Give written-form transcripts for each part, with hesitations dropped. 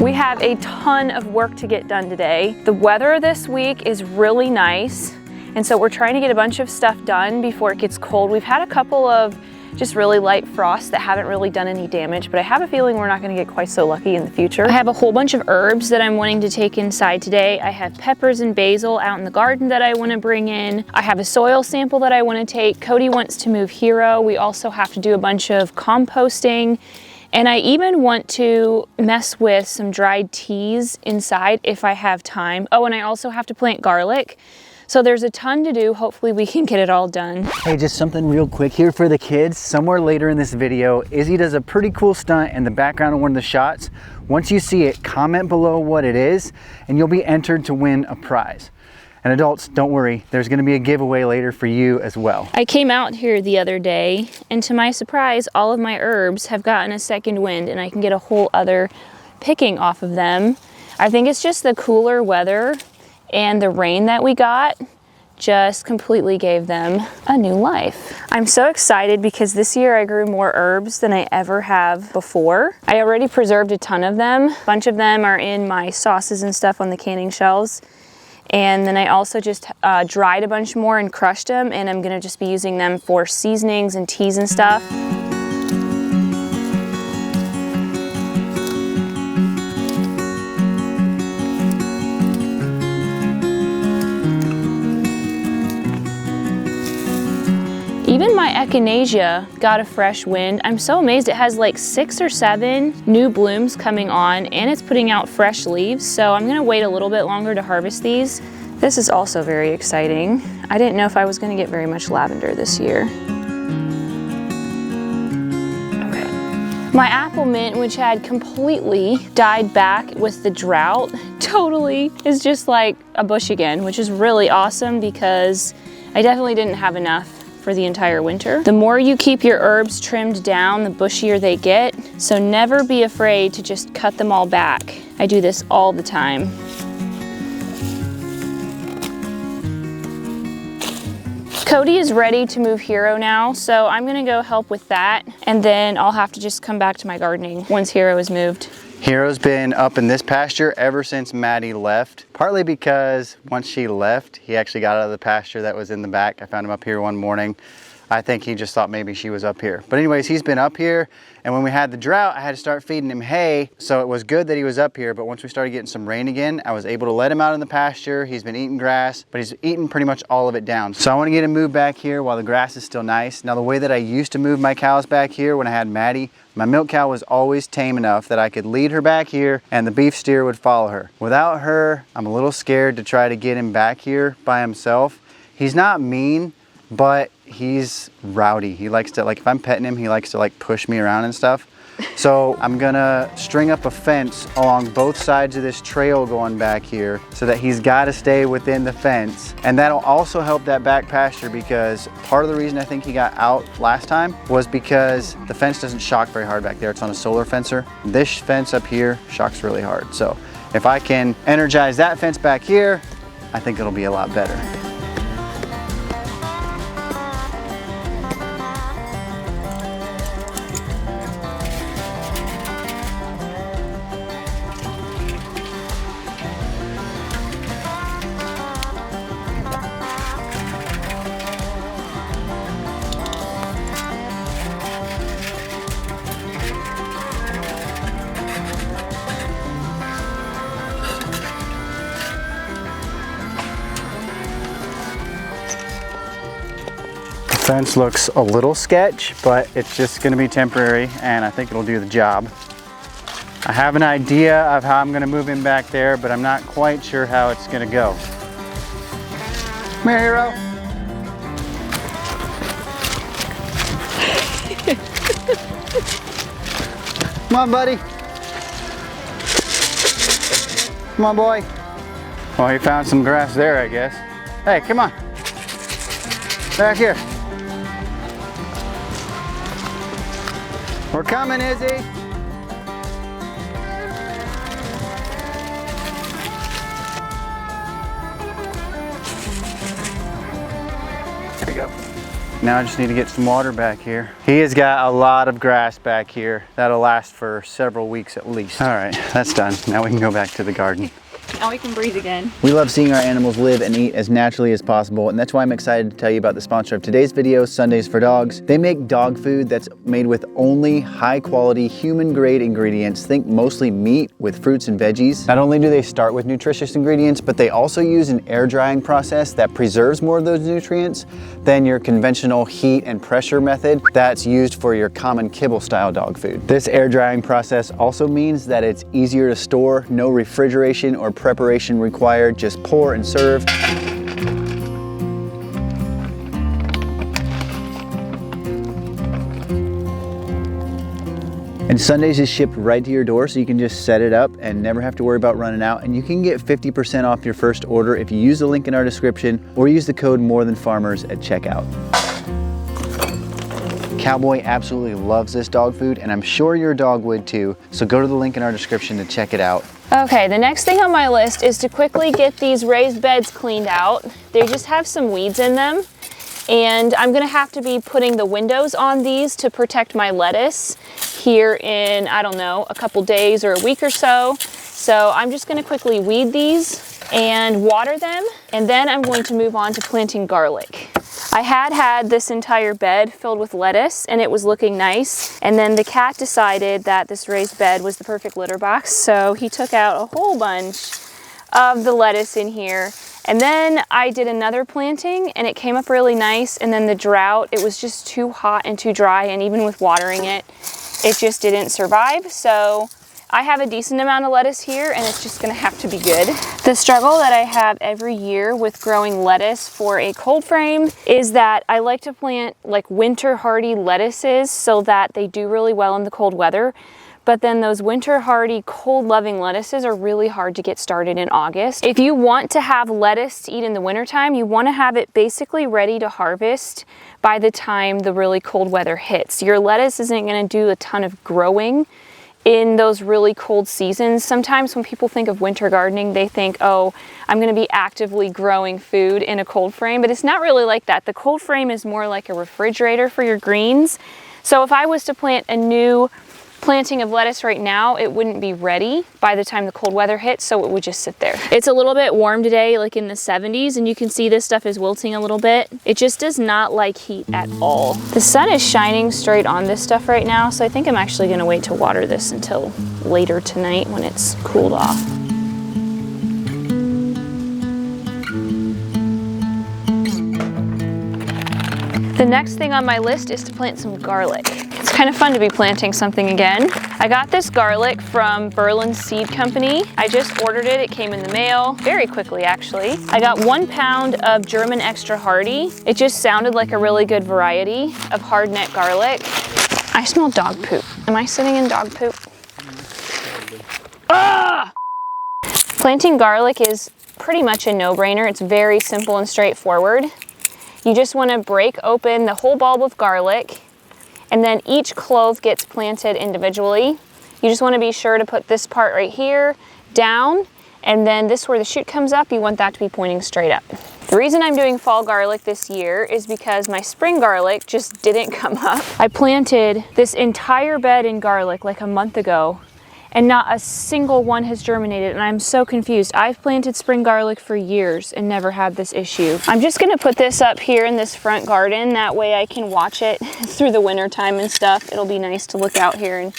We have a ton of work to get done today. The weather this week is really nice, and so we're trying to get a bunch of stuff done before it gets cold. We've had a couple of just really light frosts that haven't really done any damage, but I have a feeling we're not gonna get quite so lucky in the future. I have a whole bunch of herbs that I'm wanting to take inside today. I have peppers and basil out in the garden that I wanna bring in. I have a soil sample that I wanna take. Cody wants to move Hero. We also have to do a bunch of composting. And I even want to mess with some dried teas inside if I have time. Oh, and I also have to plant garlic. So there's a ton to do. Hopefully we can get it all done. Hey, just something real quick here for the kids. Somewhere later in this video, Izzy does a pretty cool stunt in the background of one of the shots. Once you see it, comment below what it is, and you'll be entered to win a prize. And adults, don't worry, there's gonna be a giveaway later for you as well. I came out here the other day, and to my surprise, all of my herbs have gotten a second wind, and I can get a whole other picking off of them. I think it's just the cooler weather and the rain that we got just completely gave them a new life. I'm so excited because this year I grew more herbs than I ever have before. I already preserved a ton of them. A bunch of them are in my sauces and stuff on the canning shelves. And then I also just dried a bunch more and crushed them, and I'm gonna just be using them for seasonings and teas and stuff. Even my echinacea got a fresh wind. I'm so amazed. It has like 6 or 7 new blooms coming on, and it's putting out fresh leaves. So I'm gonna wait a little bit longer to harvest these. This is also very exciting. I didn't know if I was gonna get very much lavender this year. Okay. My apple mint, which had completely died back with the drought, totally is just like a bush again, which is really awesome because I definitely didn't have enough for the entire winter. The more you keep your herbs trimmed down, the bushier they get. So never be afraid to just cut them all back. I do this all the time. Cody is ready to move Hero now, so I'm gonna go help with that, and then I'll have to just come back to my gardening once Hero is moved. Hero's been up in this pasture ever since Maddie left, partly because once she left, he actually got out of the pasture that was in the back. I found him up here one morning. I think he just thought maybe she was up here. But anyways, he's been up here, and when we had the drought, I had to start feeding him hay, so it was good that he was up here, but once we started getting some rain again, I was able to let him out in the pasture. He's been eating grass, but he's eaten pretty much all of it down. So I want to get him moved back here while the grass is still nice. Now, the way that I used to move my cows back here when I had Maddie, my milk cow was always tame enough that I could lead her back here and the beef steer would follow her. Without her, I'm a little scared to try to get him back here by himself. He's not mean, but he's rowdy. He likes to, like, if I'm petting him, he likes to like push me around and stuff. So I'm gonna string up a fence along both sides of this trail going back here so that he's got to stay within the fence. And that'll also help that back pasture, because part of the reason I think he got out last time was because the fence doesn't shock very hard back there. It's on a solar fencer. This fence up here shocks really hard. So if I can energize that fence back here, I think it'll be a lot better. Fence looks a little sketch, but it's just going to be temporary, and I think it'll do the job. I have an idea of how I'm going to move him back there, but I'm not quite sure how it's going to go. Come here, Hero. Come on, buddy. Come on, boy. Well, he found some grass there, I guess. Hey, come on. Back here. We're coming, Izzy. There you go. Now I just need to get some water back here. He has got a lot of grass back here. That'll last for several weeks at least. All right, that's done. Now we can go back to the garden. Now we can breathe again. We love seeing our animals live and eat as naturally as possible, and that's why I'm excited to tell you about the sponsor of today's video, Sundays for Dogs. They make dog food that's made with only high quality human grade ingredients. Think mostly meat with fruits and veggies. Not only do they start with nutritious ingredients, but they also use an air drying process that preserves more of those nutrients than your conventional heat and pressure method that's used for your common kibble style dog food. This air drying process also means that it's easier to store, no refrigeration or preparation required, just pour and serve. And Sundays is shipped right to your door, so you can just set it up and never have to worry about running out. And you can get 50% off your first order if you use the link in our description or use the code MORETHANFARMERS at checkout. Cowboy absolutely loves this dog food, and I'm sure your dog would too. So go to the link in our description to check it out. Okay, the next thing on my list is to quickly get these raised beds cleaned out. They just have some weeds in them, and I'm gonna have to be putting the windows on these to protect my lettuce here in, I don't know, a couple days or a week or so. So I'm just gonna quickly weed these and water them, and then I'm going to move on to planting garlic. I had this entire bed filled with lettuce and it was looking nice, and then the cat decided that this raised bed was the perfect litter box, so he took out a whole bunch of the lettuce in here. And then I did another planting and it came up really nice, and then the drought, it was just too hot and too dry, and even with watering it, it just didn't survive. So I have a decent amount of lettuce here and it's just gonna have to be good. The struggle that I have every year with growing lettuce for a cold frame is that I like to plant like winter hardy lettuces so that they do really well in the cold weather. But then those winter hardy, cold loving lettuces are really hard to get started in August. If you want to have lettuce to eat in the wintertime, you want to have it basically ready to harvest by the time the really cold weather hits. Your lettuce isn't going to do a ton of growing in those really cold seasons. Sometimes when people think of winter gardening, they think, oh, I'm gonna be actively growing food in a cold frame, but it's not really like that. The cold frame is more like a refrigerator for your greens. So if I was to plant a new planting of lettuce right now, it wouldn't be ready by the time the cold weather hits, so it would just sit there. It's a little bit warm today, like in the 70s, and you can see this stuff is wilting a little bit. It just does not like heat at all. The sun is shining straight on this stuff right now, so I think I'm actually gonna wait to water this until later tonight when it's cooled off. The next thing on my list is to plant some garlic. It's kind of fun to be planting something again. I got this garlic from Berlin Seed Company. I just ordered it. It came in the mail very quickly, actually. I got 1 pound of German Extra Hardy. It just sounded like a really good variety of hardneck garlic. I smell dog poop. Am I sitting in dog poop? Ah! Planting garlic is pretty much a no-brainer. It's very simple and straightforward. You just want to break open the whole bulb of garlic, and then each clove gets planted individually. You just want to be sure to put this part right here down, and then this where the shoot comes up, you want that to be pointing straight up. The reason I'm doing fall garlic this year is because my spring garlic just didn't come up. I planted this entire bed in garlic like a month ago, and not a single one has germinated, and I'm so confused. I've planted spring garlic for years and never had this issue. I'm just gonna put this up here in this front garden, that way I can watch it through the winter time and stuff. It'll be nice to look out here and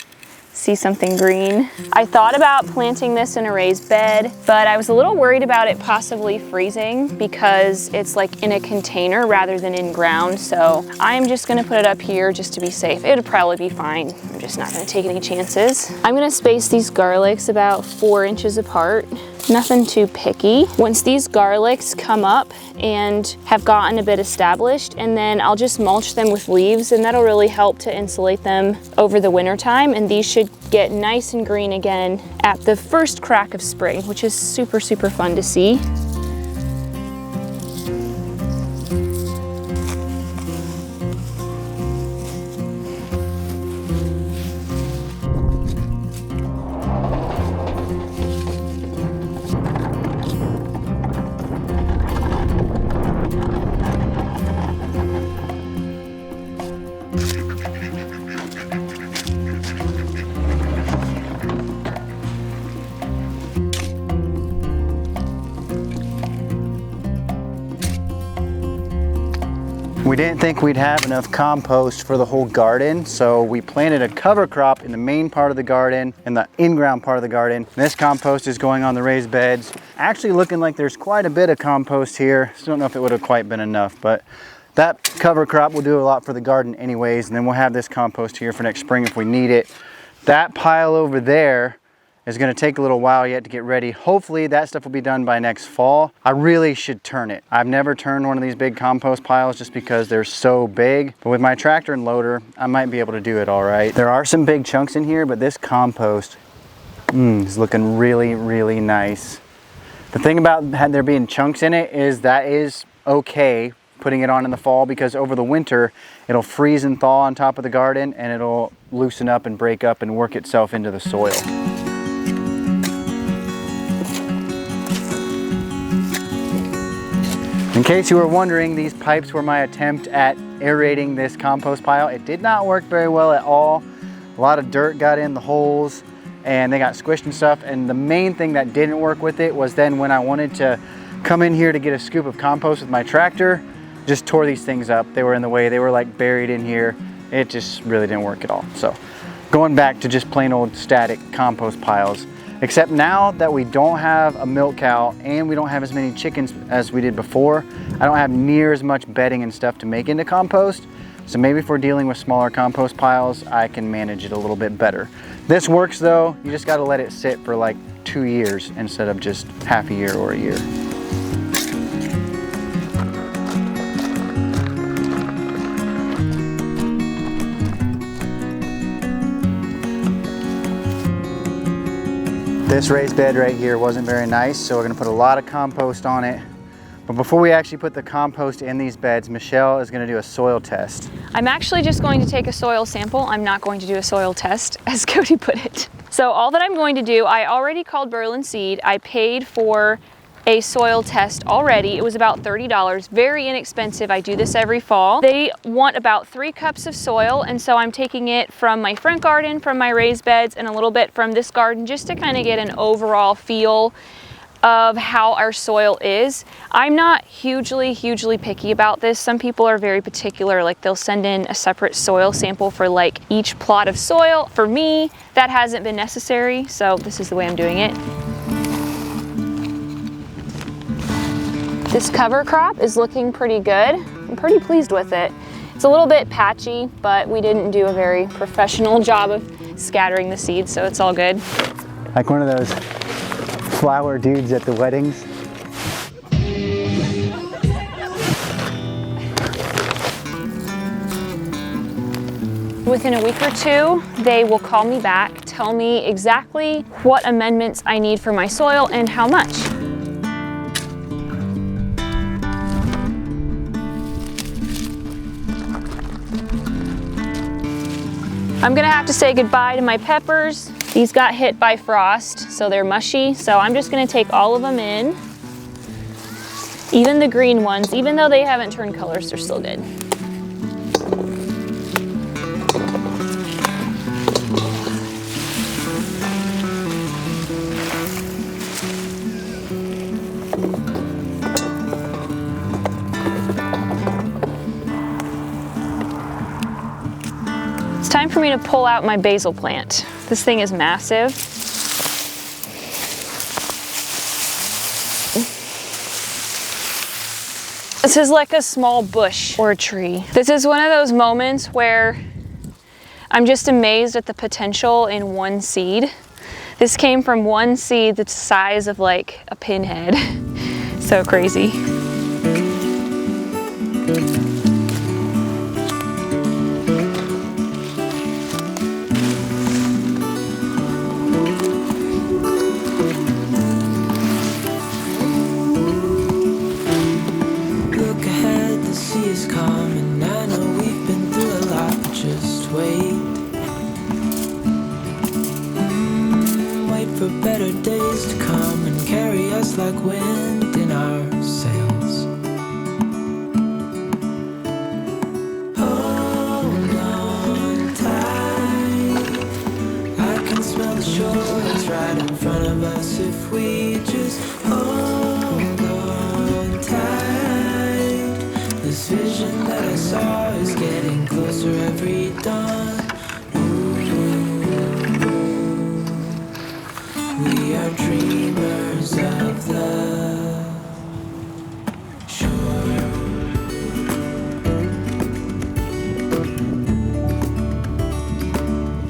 see something green. I thought about planting this in a raised bed, but I was a little worried about it possibly freezing because it's like in a container rather than in ground. So I'm just gonna put it up here just to be safe. It'll probably be fine. I'm just not gonna take any chances. I'm gonna space these garlics about 4 inches apart. Nothing too picky. Once these garlics come up and have gotten a bit established, and then I'll just mulch them with leaves, and that'll really help to insulate them over the winter time, and these should get nice and green again at the first crack of spring, which is super, super fun to see. We didn't think we'd have enough compost for the whole garden, so we planted a cover crop in the main part of the garden and the in-ground part of the garden. This compost is going on the raised beds. Actually looking like there's quite a bit of compost here. Still don't know if it would have quite been enough, but that cover crop will do a lot for the garden anyways, and then we'll have this compost here for next spring if we need it. That pile over there is going to take a little while yet to get ready. Hopefully that stuff will be done by next fall. I really should turn it. I've never turned one of these big compost piles just because they're so big, but with my tractor and loader, I might be able to do it all right. There are some big chunks in here, but this compost is looking really, really nice. The thing about there being chunks in it is that is okay putting it on in the fall, because over the winter it'll freeze and thaw on top of the garden and it'll loosen up and break up and work itself into the soil. In case you were wondering, these pipes were my attempt at aerating this compost pile. It did not work very well at all. A lot of dirt got in the holes and they got squished and stuff. And the main thing that didn't work with it was then when I wanted to come in here to get a scoop of compost with my tractor, just tore these things up. They were in the way. They were like buried in here. It just really didn't work at all. So going back to just plain old static compost piles. Except now that we don't have a milk cow and we don't have as many chickens as we did before, I don't have near as much bedding and stuff to make into compost. So maybe if we're dealing with smaller compost piles, I can manage it a little bit better. This works though, you just gotta let it sit for like 2 years instead of just half a year or a year. This raised bed right here wasn't very nice, so we're gonna put a lot of compost on it. But before we actually put the compost in these beds, Michelle is gonna do a soil test. I'm actually just going to take a soil sample. I'm not going to do a soil test, as Cody put it. So all that I'm going to do, I already called Berlin Seed. I paid for a soil test already. It was about $30, very inexpensive. I do this every fall. They want about 3 cups of soil, and so I'm taking it from my front garden, from my raised beds, and a little bit from this garden just to kind of get an overall feel of how our soil is. I'm not hugely picky about this. Some people are very particular, like they'll send in a separate soil sample for like each plot of soil. For me, that hasn't been necessary, so this is the way I'm doing it. This cover crop is looking pretty good. I'm pretty pleased with it. It's a little bit patchy, but we didn't do a very professional job of scattering the seeds, so it's all good. Like one of those flower dudes at the weddings. Within a week or 2, they will call me back, tell me exactly what amendments I need for my soil and how much. I'm gonna have to say goodbye to my peppers. These got hit by frost, so they're mushy. So I'm just gonna take all of them in. Even the green ones, even though they haven't turned colors, they're still good. Time for me to pull out my basil plant. This thing is massive. This is like a small bush or a tree. This is one of those moments where I'm just amazed at the potential in one seed. This came from one seed that's the size of like a pinhead. So crazy. For better days to come and carry us like wind in our sails. Hold on tight, I can smell the shore that's right in front of us if we just hold on tight. This vision that I saw is getting closer every dawn. We are dreamers of the shore.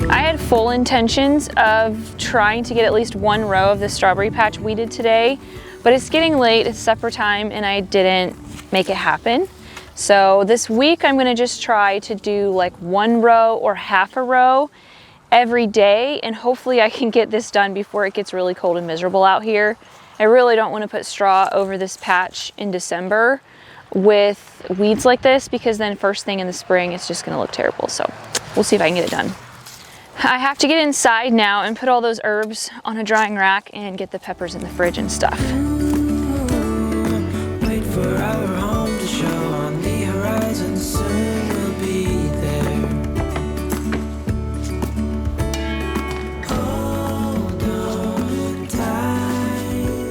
I had full intentions of trying to get at least one row of the strawberry patch weeded today, but it's getting late, it's supper time, and I didn't make it happen. So this week I'm gonna just try to do like one row or half a row every day, and hopefully I can get this done before it gets really cold and miserable out here. I really don't want to put straw over this patch in December with weeds like this, because then first thing in the spring it's just gonna look terrible. So we'll see if I can get it done. I have to get inside now and put all those herbs on a drying rack and get the peppers in the fridge and stuff. Wait for our home to show on the horizon, soon we'll be there. Hold on tight,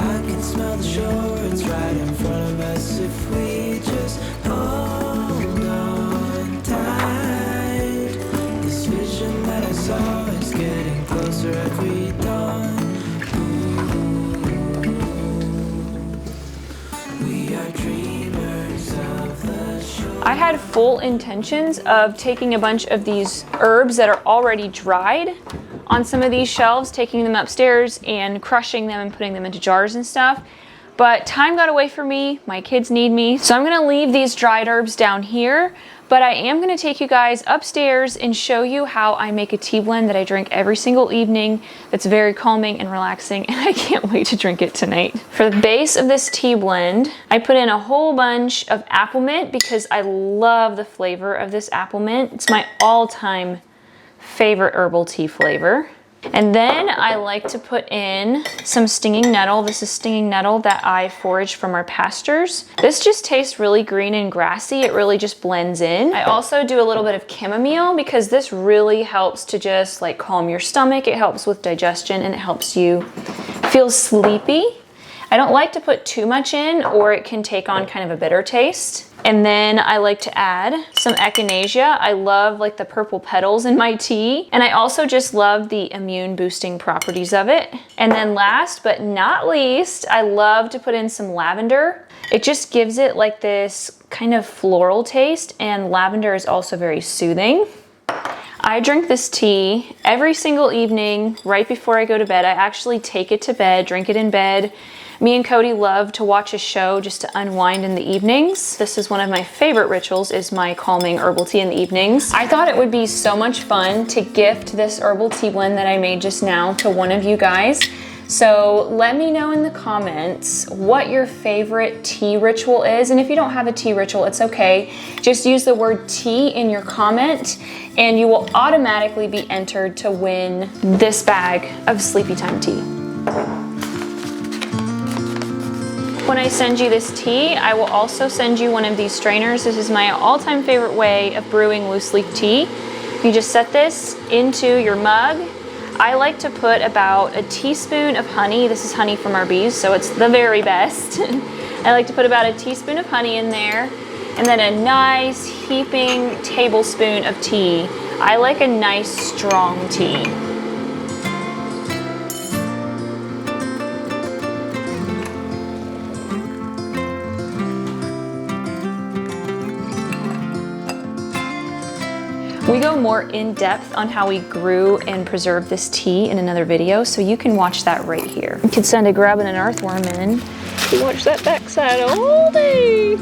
I can smell the shore, it's right in front of us if we just hold on tight. This vision that I saw is getting closer every dawn. We are dreamers of the shore. I had full intentions of taking a bunch of these herbs that are already dried on some of these shelves, taking them upstairs and crushing them and putting them into jars and stuff. But time got away from me, my kids need me. So I'm gonna leave these dried herbs down here, but I am gonna take you guys upstairs and show you how I make a tea blend that I drink every single evening that's very calming and relaxing, and I can't wait to drink it tonight. For the base of this tea blend, I put in a whole bunch of apple mint because I love the flavor of this apple mint. It's my all-time favorite herbal tea flavor. And then I like to put in some stinging nettle. This is stinging nettle that I foraged from our pastures. This just tastes really green and grassy. It really just blends in. I also do a little bit of chamomile because this really helps to just like calm your stomach. It helps with digestion and it helps you feel sleepy. I don't like to put too much in or it can take on kind of a bitter taste. And then I like to add some echinacea. I love like the purple petals in my tea. And I also just love the immune boosting properties of it. And then last but not least, I love to put in some lavender. It just gives it like this kind of floral taste, and lavender is also very soothing. I drink this tea every single evening right before I go to bed. I actually take it to bed, drink it in bed. Me and Cody love to watch a show just to unwind in the evenings. This is one of my favorite rituals, is my calming herbal tea in the evenings. I thought it would be so much fun to gift this herbal tea blend that I made just now to one of you guys. So let me know in the comments what your favorite tea ritual is. And if you don't have a tea ritual, it's okay. Just use the word tea in your comment and you will automatically be entered to win this bag of Sleepy Time tea. When I send you this tea, I will also send you one of these strainers. This is my all-time favorite way of brewing loose leaf tea. You just set this into your mug. I like to put about a teaspoon of honey. This is honey from our bees, so it's the very best. I like to put about a teaspoon of honey in there, and then a nice heaping tablespoon of tea. I like a nice strong tea. We go more in depth on how we grew and preserved this tea in another video, so you can watch that right here. You can send a grabbing an earthworm in. You watch that backside all day.